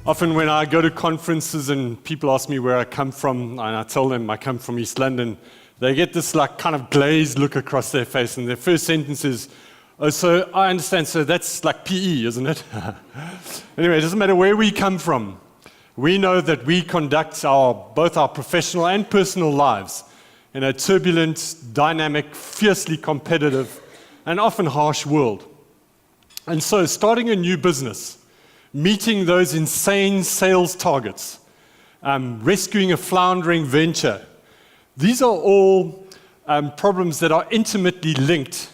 Often when I go to conferences and people ask me where I come from, and I tell them I come from East London, they get this kind of glazed look across their face, and their first sentence is, "Oh, so I understand, so that's like PE, isn't it?" Anyway, it doesn't matter where we come from. We know that we conduct both our professional and personal lives in a turbulent, dynamic, fiercely competitive, and often harsh world. And so starting a new business, meeting those insane sales targets, rescuing a floundering venture, these are all problems that are intimately linked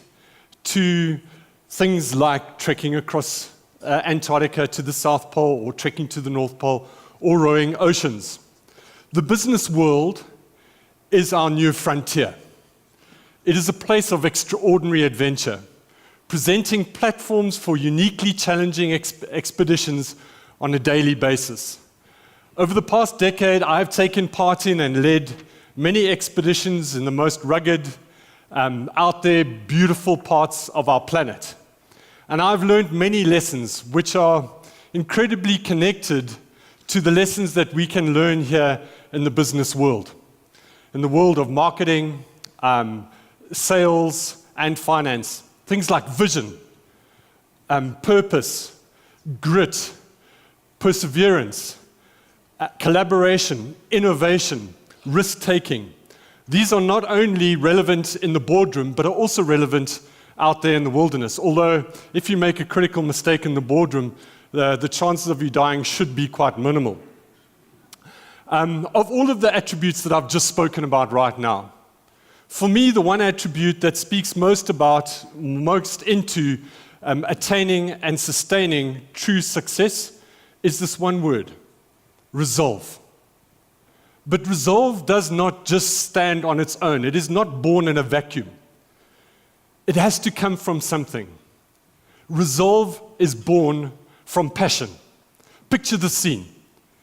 to things like trekking across Antarctica to the South Pole, or trekking to the North Pole, or rowing oceans. The business world is our new frontier. It is a place of extraordinary adventure, presenting platforms for uniquely challenging expeditions on a daily basis. Over the past decade, I've taken part in and led many expeditions in the most rugged, out there, beautiful parts of our planet. And I've learned many lessons which are incredibly connected to the lessons that we can learn here in the business world, in the world of marketing, sales, and finance. Things like vision, purpose, grit, perseverance, collaboration, innovation, risk-taking. These are not only relevant in the boardroom, but are also relevant out there in the wilderness. Although, if you make a critical mistake in the boardroom, the chances of you dying should be quite minimal. Of all of the attributes that I've just spoken about right now, for me, the one attribute that speaks most into attaining and sustaining true success is this one word: resolve. But resolve does not just stand on its own. It is not born in a vacuum. It has to come from something. Resolve is born from passion. Picture the scene,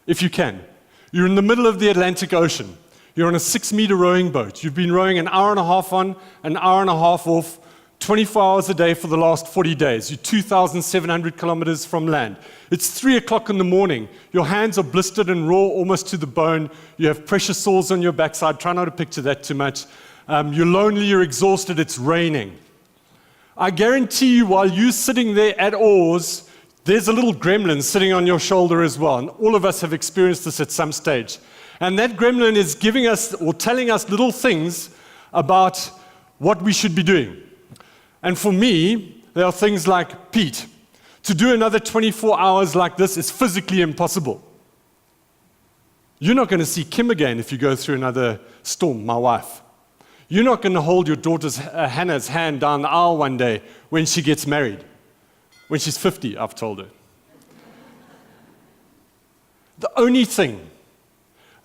if you can. You're in the middle of the Atlantic Ocean. You're on a 6-meter rowing boat. You've been rowing an hour and a half on, an hour and a half off, 24 hours a day for the last 40 days. You're 2,700 kilometers from land. It's 3 o'clock in the morning. Your hands are blistered and raw almost to the bone. You have pressure sores on your backside. Try not to picture that too much. You're lonely, you're exhausted, it's raining. I guarantee you, while you're sitting there at oars, there's a little gremlin sitting on your shoulder as well. And all of us have experienced this at some stage. And that gremlin is giving us or telling us little things about what we should be doing. And for me, there are things like, Pete, to do another 24 hours like this is physically impossible. You're not going to see Kim again if you go through another storm, my wife. You're not going to hold your daughter's Hannah's hand down the aisle one day when she gets married. When she's 50, I've told her. The only thing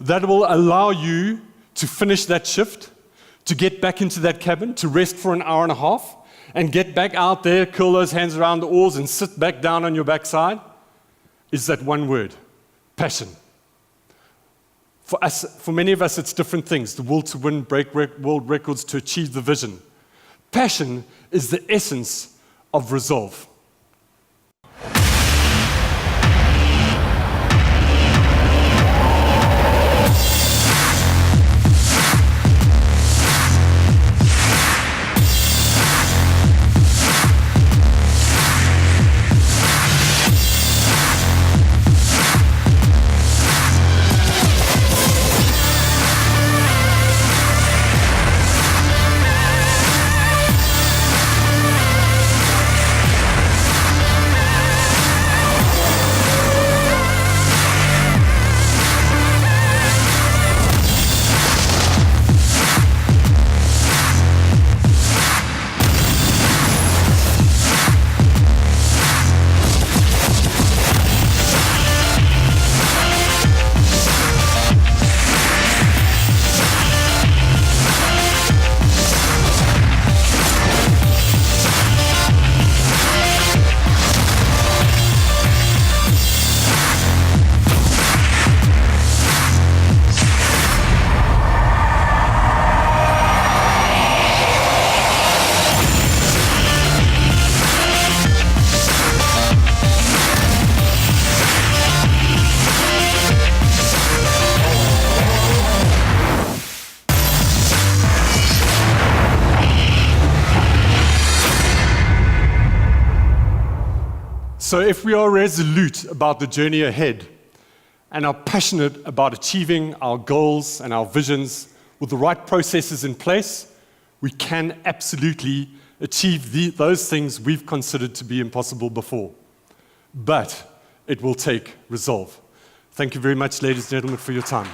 that will allow you to finish that shift, to get back into that cabin, to rest for an hour and a half, and get back out there, curl those hands around the oars, and sit back down on your backside, is that one word: passion. For many of us, it's different things: the will to win, break world records, to achieve the vision. Passion is the essence of resolve. So if we are resolute about the journey ahead and are passionate about achieving our goals and our visions with the right processes in place, we can absolutely achieve those things we've considered to be impossible before. But it will take resolve. Thank you very much, ladies and gentlemen, for your time.